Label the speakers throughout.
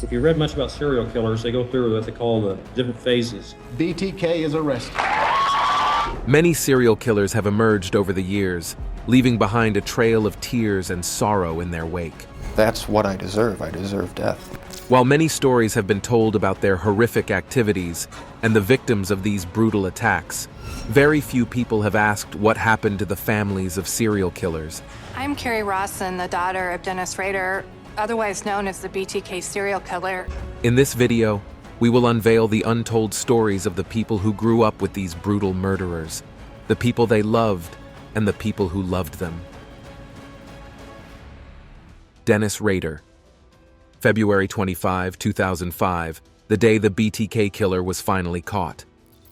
Speaker 1: If you read much about serial killers, they go through what they call the different phases.
Speaker 2: BTK is arrested.
Speaker 3: Many serial killers have emerged over the years, leaving behind a trail of tears and sorrow in their wake.
Speaker 4: That's what I deserve. I deserve death.
Speaker 3: While many stories have been told about their horrific activities and the victims of these brutal attacks, very few people have asked what happened to the families of serial killers.
Speaker 5: I'm Carrie Rawson, the daughter of Dennis Rader, otherwise known as the BTK serial killer.
Speaker 3: In this video, we will unveil the untold stories of the people who grew up with these brutal murderers, the people they loved, and the people who loved them. Dennis Rader. February 25, 2005, the day the BTK killer was finally caught.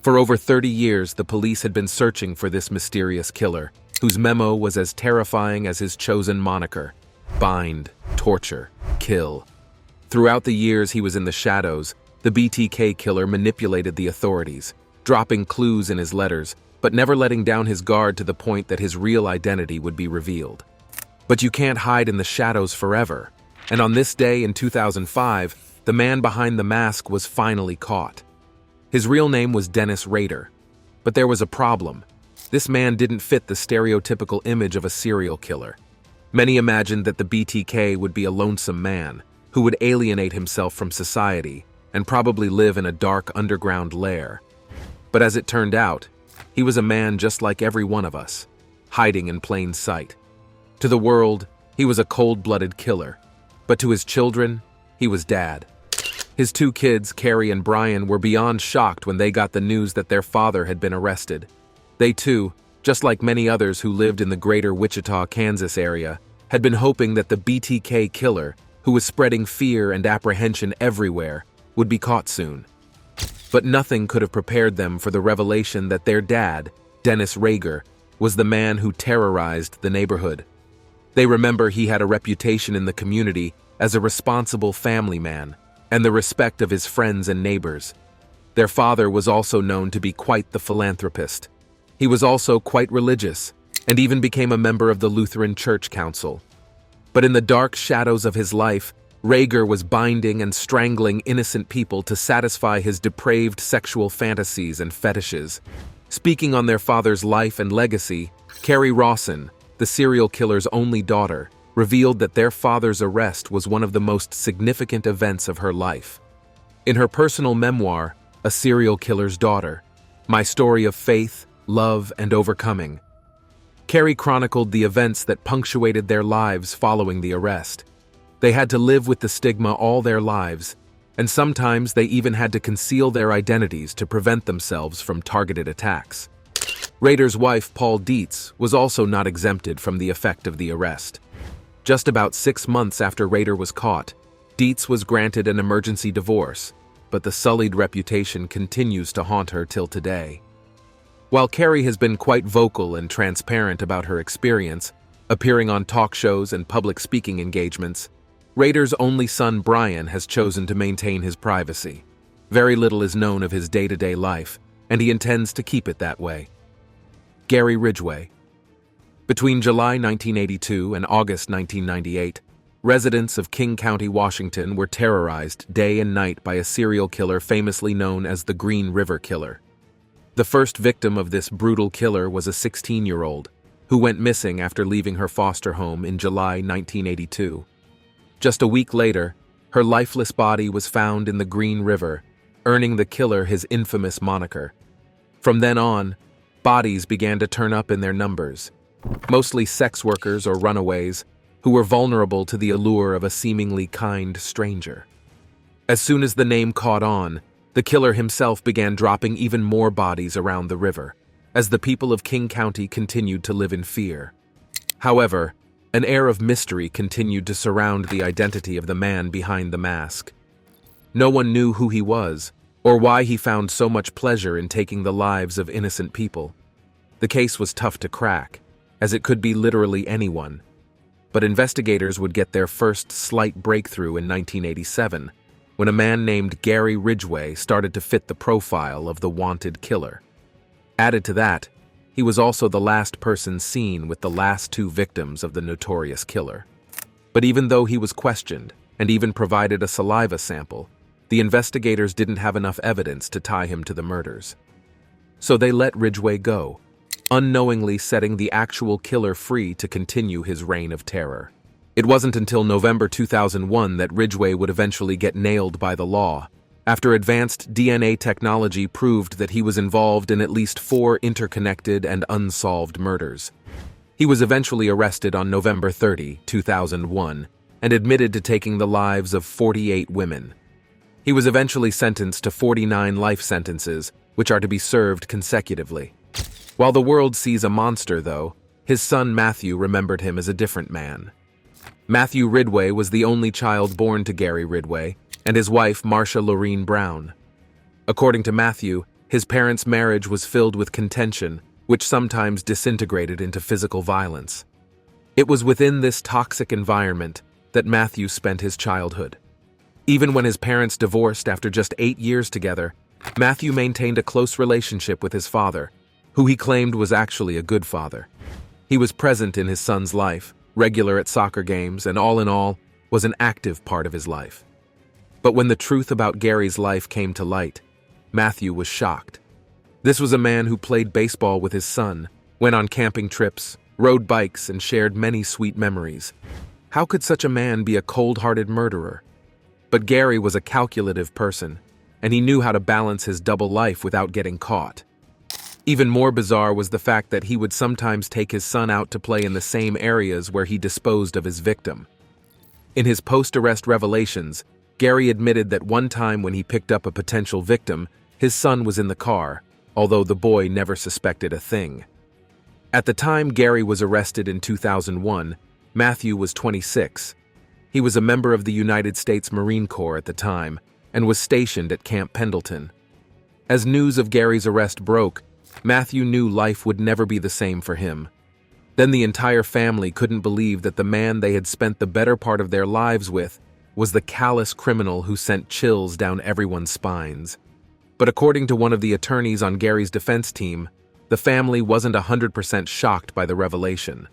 Speaker 3: For over 30 years, the police had been searching for this mysterious killer, whose memo was as terrifying as his chosen moniker: bind, torture, kill. Throughout the years he was in the shadows, the BTK killer manipulated the authorities, dropping clues in his letters, but never letting down his guard to the point that his real identity would be revealed. But you can't hide in the shadows forever, and on this day in 2005, the man behind the mask was finally caught. His real name was Dennis Rader, but there was a problem. This man didn't fit the stereotypical image of a serial killer. Many imagined that the BTK would be a lonesome man, who would alienate himself from society and probably live in a dark underground lair. But as it turned out, he was a man just like every one of us, hiding in plain sight. To the world, he was a cold-blooded killer, but to his children, he was Dad. His two kids, Carrie and Brian, were beyond shocked when they got the news that their father had been arrested. They too, just like many others who lived in the greater Wichita, Kansas area, had been hoping that the BTK killer, who was spreading fear and apprehension everywhere, would be caught soon. But nothing could have prepared them for the revelation that their dad, Dennis Rader, was the man who terrorized the neighborhood. They remember he had a reputation in the community as a responsible family man and the respect of his friends and neighbors. Their father was also known to be quite the philanthropist. He was also quite religious and even became a member of the Lutheran Church Council. But in the dark shadows of his life, Rader was binding and strangling innocent people to satisfy his depraved sexual fantasies and fetishes. Speaking on their father's life and legacy, Carrie Rawson, the serial killer's only daughter, revealed that their father's arrest was one of the most significant events of her life. In her personal memoir, A Serial Killer's Daughter, My Story of Faith, Love, and Overcoming, Carrie chronicled the events that punctuated their lives following the arrest. They had to live with the stigma all their lives, and sometimes they even had to conceal their identities to prevent themselves from targeted attacks. Rader's wife, Paul Dietz, was also not exempted from the effect of the arrest. Just about 6 months after Rader was caught, Dietz was granted an emergency divorce, but the sullied reputation continues to haunt her till today. While Carrie has been quite vocal and transparent about her experience, appearing on talk shows and public speaking engagements, Rader's only son Brian has chosen to maintain his privacy. Very little is known of his day-to-day life, and he intends to keep it that way. Gary Ridgeway. Between July 1982 and August 1998, residents of King County, Washington were terrorized day and night by a serial killer famously known as the Green River Killer. The first victim of this brutal killer was a 16-year-old who went missing after leaving her foster home in July 1982. Just a week later, her lifeless body was found in the Green River, earning the killer his infamous moniker. From then on, bodies began to turn up in their numbers, mostly sex workers or runaways who were vulnerable to the allure of a seemingly kind stranger. As soon as the name caught on, the killer himself began dropping even more bodies around the river, as the people of King County continued to live in fear. However, an air of mystery continued to surround the identity of the man behind the mask. No one knew who he was, or why he found so much pleasure in taking the lives of innocent people. The case was tough to crack, as it could be literally anyone. But investigators would get their first slight breakthrough in 1987, when a man named Gary Ridgeway started to fit the profile of the wanted killer. Added to that, he was also the last person seen with the last two victims of the notorious killer. But even though he was questioned, and even provided a saliva sample, the investigators didn't have enough evidence to tie him to the murders. So they let Ridgeway go, unknowingly setting the actual killer free to continue his reign of terror. It wasn't until November 2001 that Ridgeway would eventually get nailed by the law, after advanced DNA technology proved that he was involved in at least 4 interconnected and unsolved murders. He was eventually arrested on November 30, 2001, and admitted to taking the lives of 48 women. He was eventually sentenced to 49 life sentences, which are to be served consecutively. While the world sees a monster, though, his son Matthew remembered him as a different man. Matthew Ridgeway was the only child born to Gary Ridgeway and his wife Marcia Lorene Brown. According to Matthew, his parents' marriage was filled with contention, which sometimes disintegrated into physical violence. It was within this toxic environment that Matthew spent his childhood. Even when his parents divorced after just 8 years together, Matthew maintained a close relationship with his father, who he claimed was actually a good father. He was present in his son's life, regular at soccer games, and all in all, was an active part of his life. But when the truth about Gary's life came to light, Matthew was shocked. This was a man who played baseball with his son, went on camping trips, rode bikes, and shared many sweet memories. How could such a man be a cold-hearted murderer? But Gary was a calculative person, and he knew how to balance his double life without getting caught. Even more bizarre was the fact that he would sometimes take his son out to play in the same areas where he disposed of his victim. In his post-arrest revelations, Gary admitted that one time when he picked up a potential victim, his son was in the car, although the boy never suspected a thing. At the time Gary was arrested in 2001, Matthew was 26. He was a member of the United States Marine Corps at the time and was stationed at Camp Pendleton. As news of Gary's arrest broke, Matthew knew life would never be the same for him. Then the entire family couldn't believe that the man they had spent the better part of their lives with was the callous criminal who sent chills down everyone's spines. But according to one of the attorneys on Gary's defense team, the family wasn't 100% shocked by the revelation.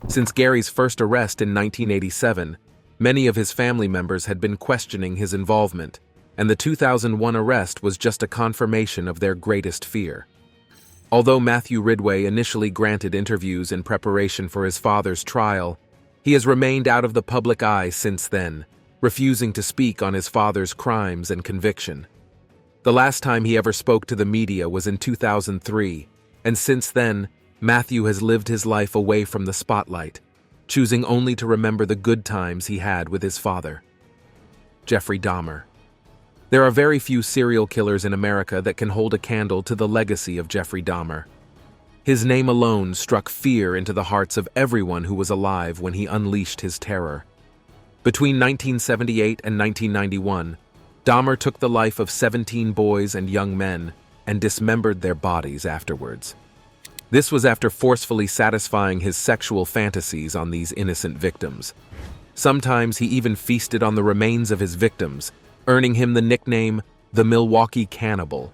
Speaker 3: Since Gary's first arrest in 1987, many of his family members had been questioning his involvement, and the 2001 arrest was just a confirmation of their greatest fear. Although Matthew Ridgeway initially granted interviews in preparation for his father's trial, he has remained out of the public eye since then, refusing to speak on his father's crimes and conviction. The last time he ever spoke to the media was in 2003, and since then, Matthew has lived his life away from the spotlight, choosing only to remember the good times he had with his father. Jeffrey Dahmer. There are very few serial killers in America that can hold a candle to the legacy of Jeffrey Dahmer. His name alone struck fear into the hearts of everyone who was alive when he unleashed his terror. Between 1978 and 1991, Dahmer took the life of 17 boys and young men and dismembered their bodies afterwards. This was after forcefully satisfying his sexual fantasies on these innocent victims. Sometimes he even feasted on the remains of his victims, earning him the nickname the Milwaukee Cannibal.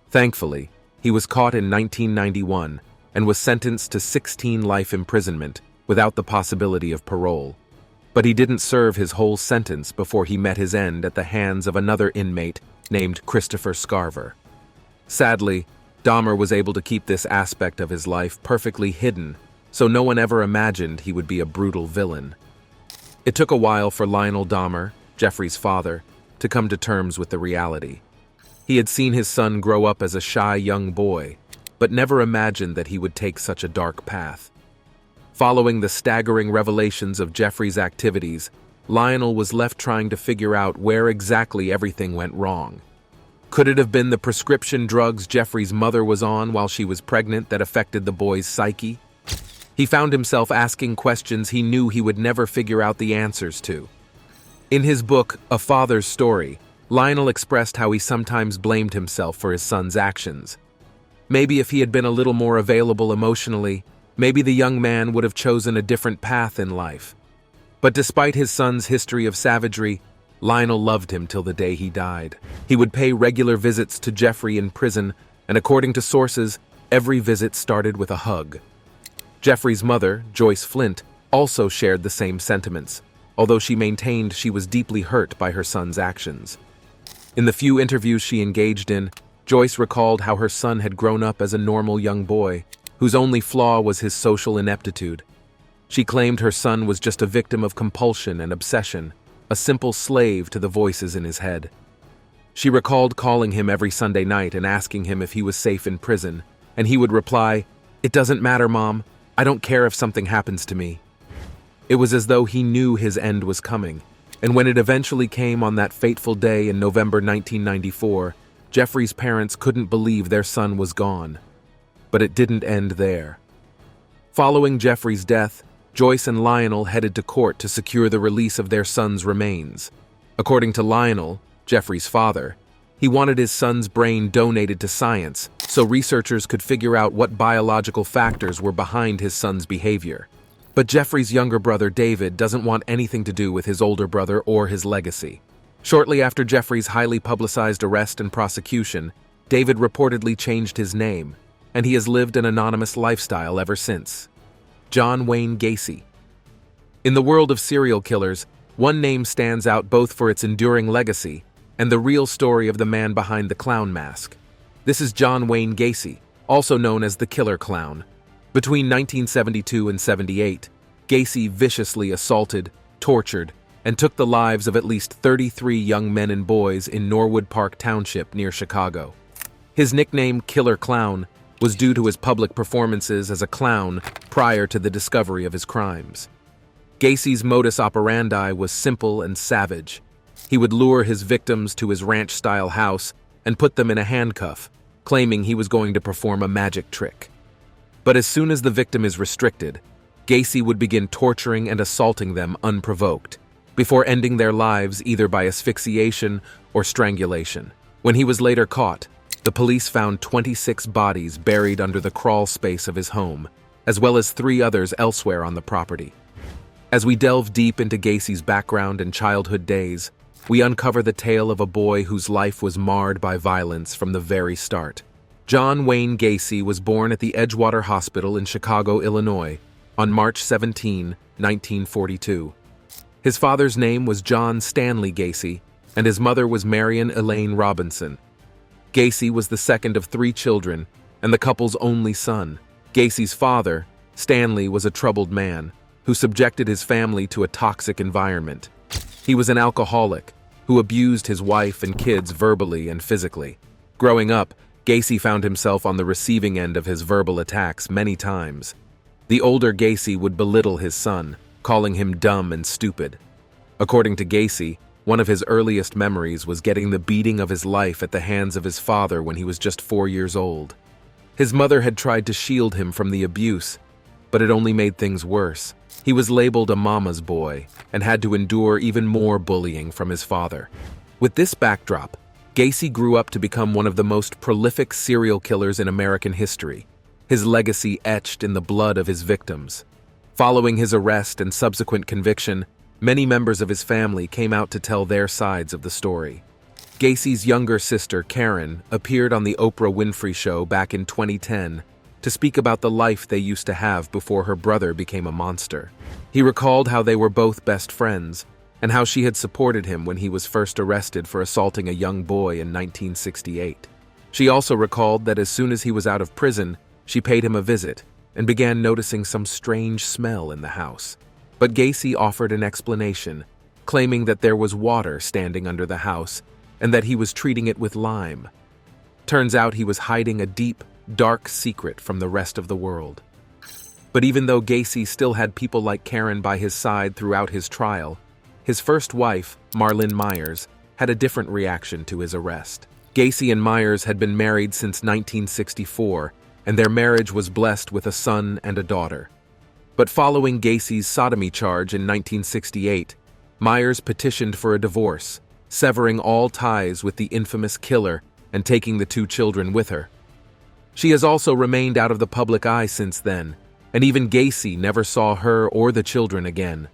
Speaker 3: Thankfully, he was caught in 1991 and was sentenced to 16 life imprisonment without the possibility of parole. But he didn't serve his whole sentence before he met his end at the hands of another inmate named Christopher Scarver. Sadly, Dahmer was able to keep this aspect of his life perfectly hidden, so no one ever imagined he would be a brutal villain. It took a while for Lionel Dahmer, Jeffrey's father, to come to terms with the reality. He had seen his son grow up as a shy young boy, but never imagined that he would take such a dark path. Following the staggering revelations of Jeffrey's activities, Lionel was left trying to figure out where exactly everything went wrong. Could it have been the prescription drugs Jeffrey's mother was on while she was pregnant that affected the boy's psyche? He found himself asking questions he knew he would never figure out the answers to. In his book, A Father's Story, Lionel expressed how he sometimes blamed himself for his son's actions. Maybe if he had been a little more available emotionally, maybe the young man would have chosen a different path in life. But despite his son's history of savagery, Lionel loved him till the day he died. He would pay regular visits to Jeffrey in prison, and according to sources, every visit started with a hug. Jeffrey's mother, Joyce Flint, also shared the same sentiments, although she maintained she was deeply hurt by her son's actions. In the few interviews she engaged in, Joyce recalled how her son had grown up as a normal young boy, whose only flaw was his social ineptitude. She claimed her son was just a victim of compulsion and obsession, a simple slave to the voices in his head. She recalled calling him every Sunday night and asking him if he was safe in prison, and he would reply, "It doesn't matter, Mom. I don't care if something happens to me." It was as though he knew his end was coming, and when it eventually came on that fateful day in November 1994, Jeffrey's parents couldn't believe their son was gone. But it didn't end there. Following Jeffrey's death, Joyce and Lionel headed to court to secure the release of their son's remains. According to Lionel, Jeffrey's father, he wanted his son's brain donated to science so researchers could figure out what biological factors were behind his son's behavior. But Jeffrey's younger brother David doesn't want anything to do with his older brother or his legacy. Shortly after Jeffrey's highly publicized arrest and prosecution, David reportedly changed his name, and he has lived an anonymous lifestyle ever since. John Wayne Gacy. In the world of serial killers, one name stands out both for its enduring legacy and the real story of the man behind the clown mask. This is John Wayne Gacy, also known as the Killer Clown. Between 1972 and 78, Gacy viciously assaulted, tortured, and took the lives of at least 33 young men and boys in Norwood Park Township near Chicago. His nickname Killer Clown was due to his public performances as a clown prior to the discovery of his crimes. Gacy's modus operandi was simple and savage. He would lure his victims to his ranch-style house and put them in a handcuff, claiming he was going to perform a magic trick. But as soon as the victim is restricted, Gacy would begin torturing and assaulting them unprovoked, before ending their lives either by asphyxiation or strangulation. When he was later caught, the police found 26 bodies buried under the crawl space of his home, as well as 3 others elsewhere on the property. As we delve deep into Gacy's background and childhood days, we uncover the tale of a boy whose life was marred by violence from the very start. John Wayne Gacy was born at the Edgewater Hospital in Chicago, Illinois, on March 17, 1942. His father's name was John Stanley Gacy, and his mother was Marion Elaine Robinson. Gacy was the second of 3 children and the couple's only son. Gacy's father, Stanley, was a troubled man who subjected his family to a toxic environment. He was an alcoholic who abused his wife and kids verbally and physically. Growing up, Gacy found himself on the receiving end of his verbal attacks many times. The older Gacy would belittle his son, calling him dumb and stupid. According to Gacy, one of his earliest memories was getting the beating of his life at the hands of his father when he was just 4 years old. His mother had tried to shield him from the abuse, but it only made things worse. He was labeled a mama's boy and had to endure even more bullying from his father. With this backdrop, Gacy grew up to become one of the most prolific serial killers in American history, his legacy etched in the blood of his victims. Following his arrest and subsequent conviction, many members of his family came out to tell their sides of the story. Gacy's younger sister, Karen, appeared on the Oprah Winfrey Show back in 2010 to speak about the life they used to have before her brother became a monster. He recalled how they were both best friends and how she had supported him when he was first arrested for assaulting a young boy in 1968. She also recalled that as soon as he was out of prison, she paid him a visit and began noticing some strange smell in the house. But Gacy offered an explanation, claiming that there was water standing under the house and that he was treating it with lime. Turns out he was hiding a deep, dark secret from the rest of the world. But even though Gacy still had people like Karen by his side throughout his trial, his first wife, Marlyn Myers, had a different reaction to his arrest. Gacy and Myers had been married since 1964, and their marriage was blessed with a son and a daughter. But following Gacy's sodomy charge in 1968, Myers petitioned for a divorce, severing all ties with the infamous killer and taking the 2 children with her. She has also remained out of the public eye since then, and even Gacy never saw her or the children again.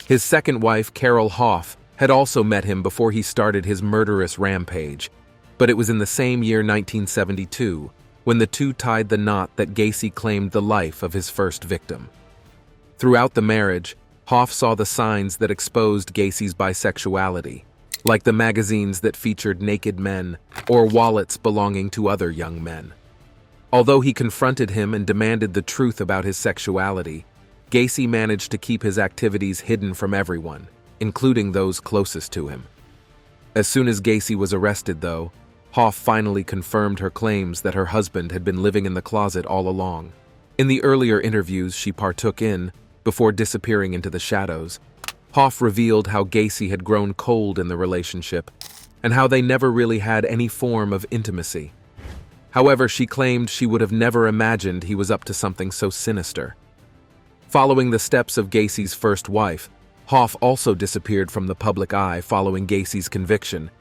Speaker 3: His second wife, Carol Hoff, had also met him before he started his murderous rampage, but it was in the same year, 1972, when the 2 tied the knot that Gacy claimed the life of his first victim. Throughout the marriage, Hoff saw the signs that exposed Gacy's bisexuality, like the magazines that featured naked men or wallets belonging to other young men. Although he confronted him and demanded the truth about his sexuality, Gacy managed to keep his activities hidden from everyone, including those closest to him. As soon as Gacy was arrested, though, Hoff finally confirmed her claims that her husband had been living in the closet all along. In the earlier interviews she partook in, before disappearing into the shadows, Hoff revealed how Gacy had grown cold in the relationship and how they never really had any form of intimacy. However, she claimed she would have never imagined he was up to something so sinister. Following the steps of Gacy's first wife, Hoff also disappeared from the public eye following Gacy's conviction,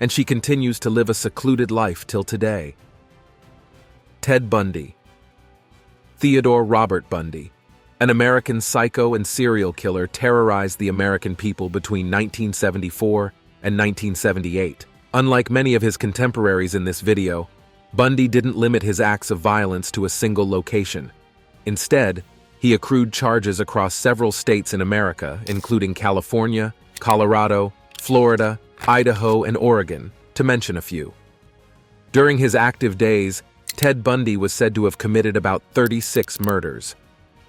Speaker 3: and she continues to live a secluded life till today. Ted Bundy. Theodore Robert Bundy, an American psycho and serial killer, terrorized the American people between 1974 and 1978. Unlike many of his contemporaries in this video, Bundy didn't limit his acts of violence to a single location. Instead, he accrued charges across several states in America, including California, Colorado, Florida, Idaho, and Oregon, to mention a few. During his active days, Ted Bundy was said to have committed about 36 murders.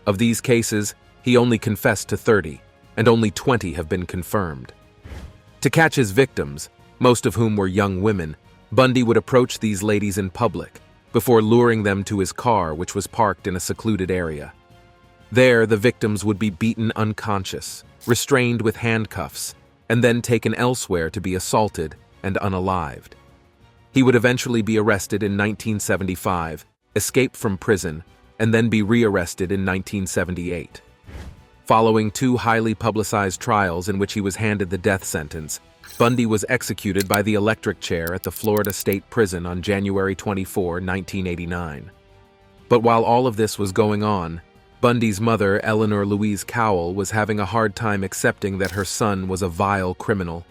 Speaker 3: Of these cases, he only confessed to 30, and only 20 have been confirmed. To catch his victims, most of whom were young women, Bundy would approach these ladies in public, before luring them to his car, which was parked in a secluded area. There, the victims would be beaten unconscious, restrained with handcuffs, and then taken elsewhere to be assaulted and unalived. He would eventually be arrested in 1975, escape from prison, and then be rearrested in 1978. Following two highly publicized trials in which he was handed the death sentence, Bundy was executed by the electric chair at the Florida State Prison on January 24, 1989. But while all of this was going on, Bundy's mother, Eleanor Louise Cowell, was having a hard time accepting that her son was a vile criminal.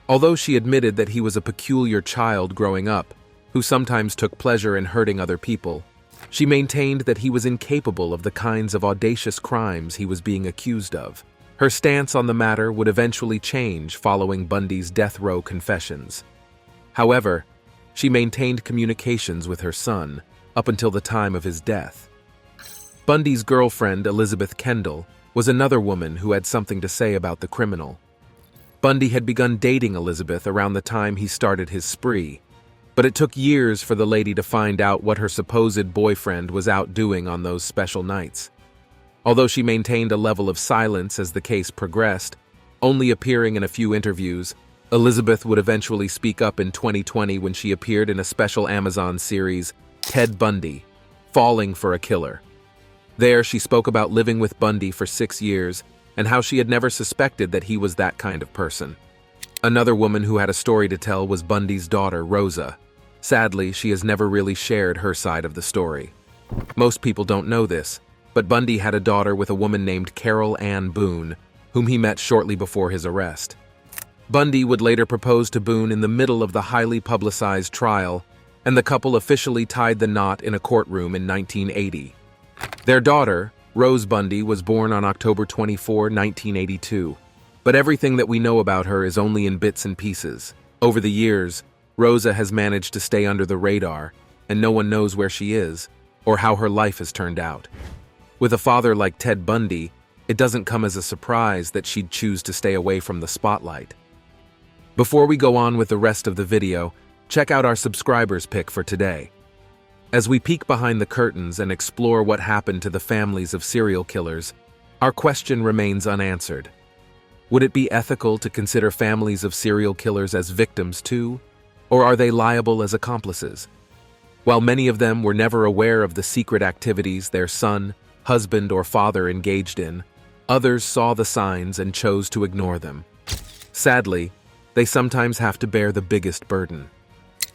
Speaker 3: Although she admitted that he was a peculiar child growing up, who sometimes took pleasure in hurting other people, she maintained that he was incapable of the kinds of audacious crimes he was being accused of. Her stance on the matter would eventually change following Bundy's death row confessions. However, she maintained communications with her son up until the time of his death. Bundy's girlfriend, Elizabeth Kendall, was another woman who had something to say about the criminal. Bundy had begun dating Elizabeth around the time he started his spree, but it took years for the lady to find out what her supposed boyfriend was out doing on those special nights. Although she maintained a level of silence as the case progressed, only appearing in a few interviews, Elizabeth would eventually speak up in 2020 when she appeared in a special Amazon series, Ted Bundy, Falling for a Killer. There, she spoke about living with Bundy for 6 years and how she had never suspected that he was that kind of person. Another woman who had a story to tell was Bundy's daughter, Rosa. Sadly, she has never really shared her side of the story. Most people don't know this, but Bundy had a daughter with a woman named Carol Ann Boone, whom he met shortly before his arrest. Bundy would later propose to Boone in the middle of the highly publicized trial, and the couple officially tied the knot in a courtroom in 1980. Their daughter, Rose Bundy, was born on October 24, 1982, but everything that we know about her is only in bits and pieces. Over the years, Rosa has managed to stay under the radar, and no one knows where she is or how her life has turned out. With a father like Ted Bundy, it doesn't come as a surprise that she'd choose to stay away from the spotlight. Before we go on with the rest of the video, check out our subscribers pick for today. As we peek behind the curtains and explore what happened to the families of serial killers, our question remains unanswered. Would it be ethical to consider families of serial killers as victims too, or are they liable as accomplices? While many of them were never aware of the secret activities their son, husband, or father engaged in, others saw the signs and chose to ignore them. Sadly, they sometimes have to bear the biggest burden.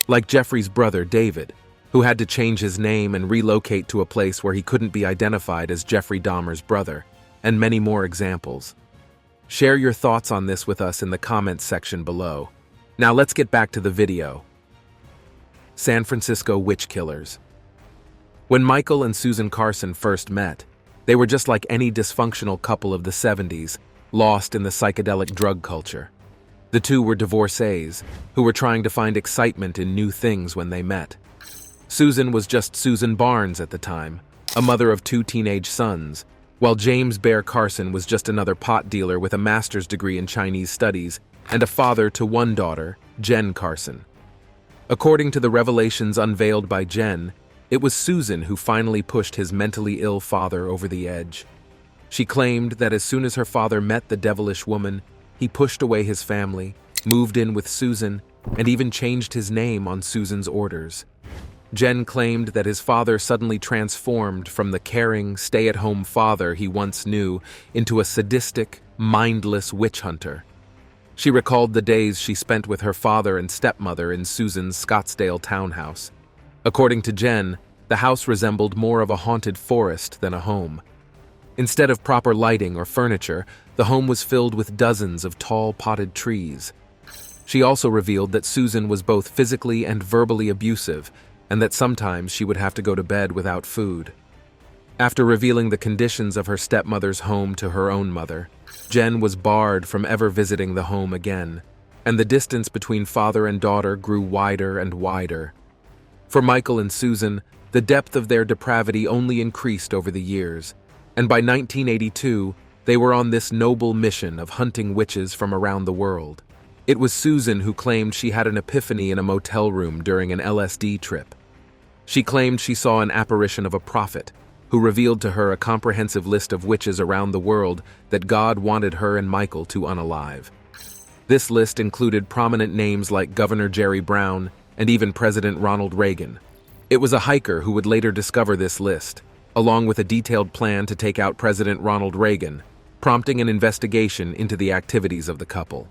Speaker 3: Like Jeffrey's brother, David, who had to change his name and relocate to a place where he couldn't be identified as Jeffrey Dahmer's brother, and many more examples. Share your thoughts on this with us in the comments section below. Now let's get back to the video. San Francisco witch killers. When Michael and Susan Carson first met, They were just like any dysfunctional couple of the 70s, lost in the psychedelic drug culture. The two were divorcees, who were trying to find excitement in new things when they met. Susan was just Susan Barnes at the time, a mother of 2 teenage sons, while James Bear Carson was just another pot dealer with a master's degree in Chinese studies and a father to 1 daughter, Jen Carson. According to the revelations unveiled by Jen, it was Susan who finally pushed his mentally ill father over the edge. She claimed that as soon as her father met the devilish woman, he pushed away his family, moved in with Susan, and even changed his name on Susan's orders. Jen claimed that his father suddenly transformed from the caring, stay-at-home father he once knew into a sadistic, mindless witch hunter. She recalled the days she spent with her father and stepmother in Susan's Scottsdale townhouse. According to Jen, the house resembled more of a haunted forest than a home. Instead of proper lighting or furniture, the home was filled with dozens of tall potted trees. She also revealed that Susan was both physically and verbally abusive, and that sometimes she would have to go to bed without food. After revealing the conditions of her stepmother's home to her own mother, Jen was barred from ever visiting the home again, and the distance between father and daughter grew wider and wider. For Michael and Susan, the depth of their depravity only increased over the years, and by 1982, they were on this noble mission of hunting witches from around the world. It was Susan who claimed she had an epiphany in a motel room during an LSD trip. She claimed she saw an apparition of a prophet, who revealed to her a comprehensive list of witches around the world that God wanted her and Michael to unalive. This list included prominent names like Governor Jerry Brown and even President Ronald Reagan. It was a hiker who would later discover this list, along with a detailed plan to take out President Ronald Reagan, prompting an investigation into the activities of the couple.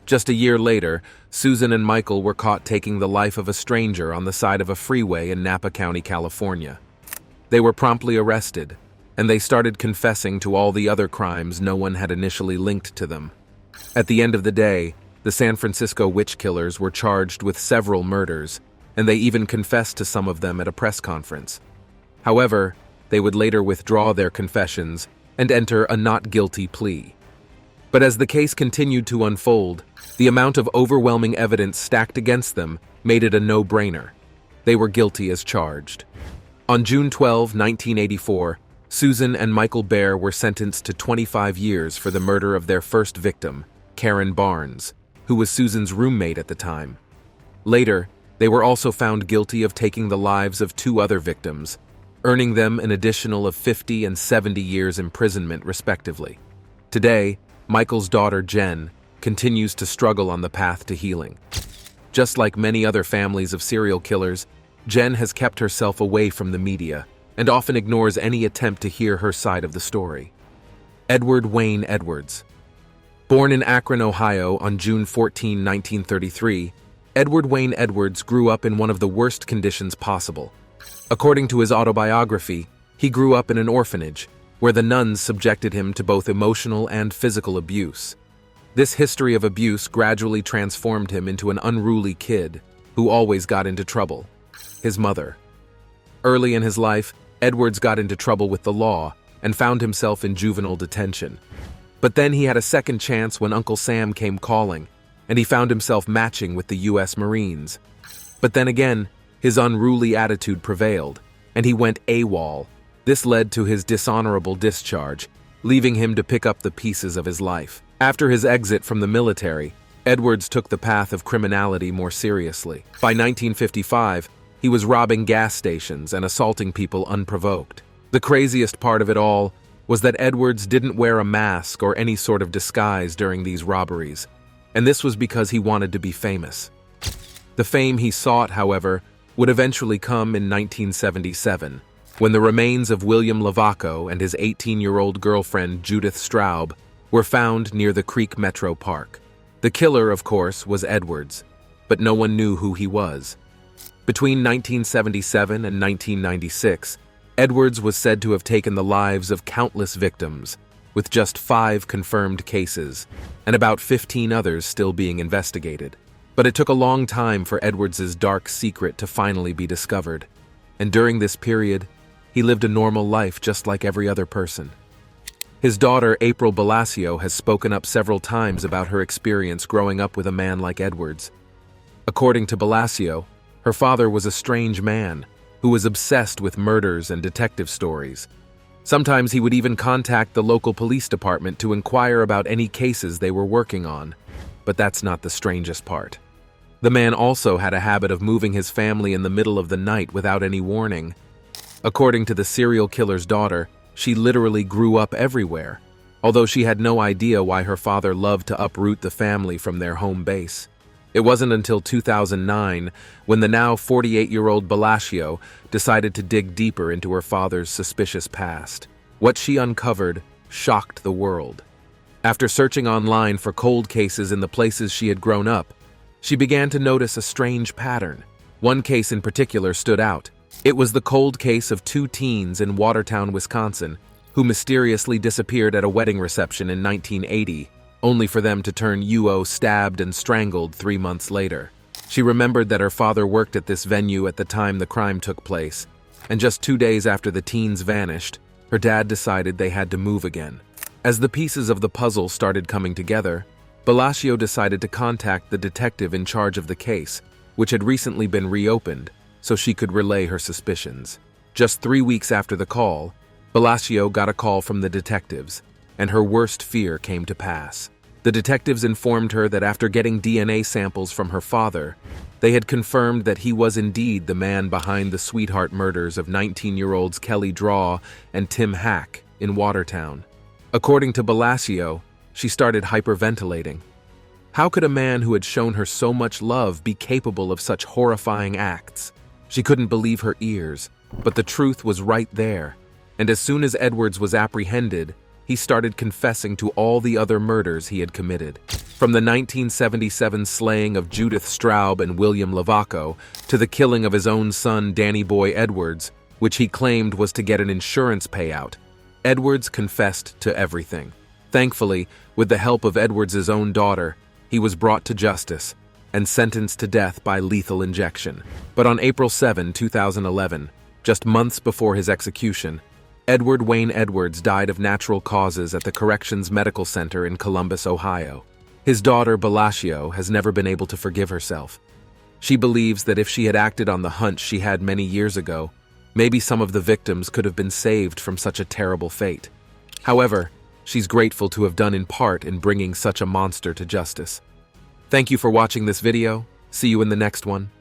Speaker 3: Just a year later, Susan and Michael were caught taking the life of a stranger on the side of a freeway in Napa County, California. They were promptly arrested, and they started confessing to all the other crimes no one had initially linked to them. At the end of the day, the San Francisco witch killers were charged with several murders, and they even confessed to some of them at a press conference. However, they would later withdraw their confessions and enter a not guilty plea. But as the case continued to unfold, the amount of overwhelming evidence stacked against them made it a no-brainer. They were guilty as charged. On June 12, 1984, Susan and Michael Bear were sentenced to 25 years for the murder of their first victim, Karen Barnes, who was Susan's roommate at the time. Later, they were also found guilty of taking the lives of 2 other victims, earning them an additional of 50 and 70 years imprisonment, respectively. Today, Michael's daughter, Jen, continues to struggle on the path to healing. Just like many other families of serial killers, Jen has kept herself away from the media and often ignores any attempt to hear her side of the story. Edward Wayne Edwards. Born in Akron, Ohio on June 14, 1933, Edward Wayne Edwards grew up in one of the worst conditions possible. According to his autobiography, he grew up in an orphanage, where the nuns subjected him to both emotional and physical abuse. This history of abuse gradually transformed him into an unruly kid who always got into trouble. His mother. Early in his life, Edwards got into trouble with the law and found himself in juvenile detention. But then he had a second chance when Uncle Sam came calling, and he found himself matching with the U.S. Marines. But then again, his unruly attitude prevailed, and he went AWOL. This led to his dishonorable discharge, leaving him to pick up the pieces of his life. After his exit from the military, Edwards took the path of criminality more seriously. By 1955, he was robbing gas stations and assaulting people unprovoked. The craziest part of it all was that Edwards didn't wear a mask or any sort of disguise during these robberies, and this was because he wanted to be famous. The fame he sought, however, would eventually come in 1977, when the remains of William Lavaco and his 18-year-old girlfriend Judith Straub were found near the Creek Metro Park. The killer, of course, was Edwards, but no one knew who he was. Between 1977 and 1996, Edwards was said to have taken the lives of countless victims, with just 5 confirmed cases, and about 15 others still being investigated. But it took a long time for Edwards's dark secret to finally be discovered, and during this period, he He lived a normal life just like every other person. His daughter, April Blasio, has spoken up several times about her experience growing up with a man like Edwards. According to Blasio, her father was a strange man who was obsessed with murders and detective stories. Sometimes he would even contact the local police department to inquire about any cases they were working on. But that's not the strangest part. The man also had a habit of moving his family in the middle of the night without any warning. According to the serial killer's daughter, she literally grew up everywhere, although she had no idea why her father loved to uproot the family from their home base. It wasn't until 2009 when the now 48-year-old Blasio decided to dig deeper into her father's suspicious past. What she uncovered shocked the world. After searching online for cold cases in the places she had grown up, she began to notice a strange pattern. One case in particular stood out. It was the cold case of 2 teens in Watertown, Wisconsin, who mysteriously disappeared at a wedding reception in 1980, only for them to turn UO stabbed and strangled 3 months later. She remembered that her father worked at this venue at the time the crime took place, and just 2 days after the teens vanished, her dad decided they had to move again. As the pieces of the puzzle started coming together, Blasio decided to contact the detective in charge of the case, which had recently been reopened, so she could relay her suspicions. Just 3 weeks after the call, Blasio got a call from the detectives, and her worst fear came to pass. The detectives informed her that after getting DNA samples from her father, they had confirmed that he was indeed the man behind the sweetheart murders of 19-year-olds Kelly Draw and Tim Hack in Watertown. According to Blasio, she started hyperventilating. How could a man who had shown her so much love be capable of such horrifying acts? She couldn't believe her ears, but the truth was right there. And as soon as Edwards was apprehended, he started confessing to all the other murders he had committed. From the 1977 slaying of Judith Straub and William Lavaco to the killing of his own son Danny Boy Edwards, which he claimed was to get an insurance payout, Edwards confessed to everything. Thankfully, with the help of Edwards' own daughter, he was brought to justice and sentenced to death by lethal injection. But on April 7, 2011, just months before his execution, Edward Wayne Edwards died of natural causes at the Corrections Medical Center in Columbus, Ohio. His daughter, Blasio, has never been able to forgive herself. She believes that if she had acted on the hunch she had many years ago, maybe some of the victims could have been saved from such a terrible fate. However, she's grateful to have done in part in bringing such a monster to justice. Thank you for watching this video. See you in the next one.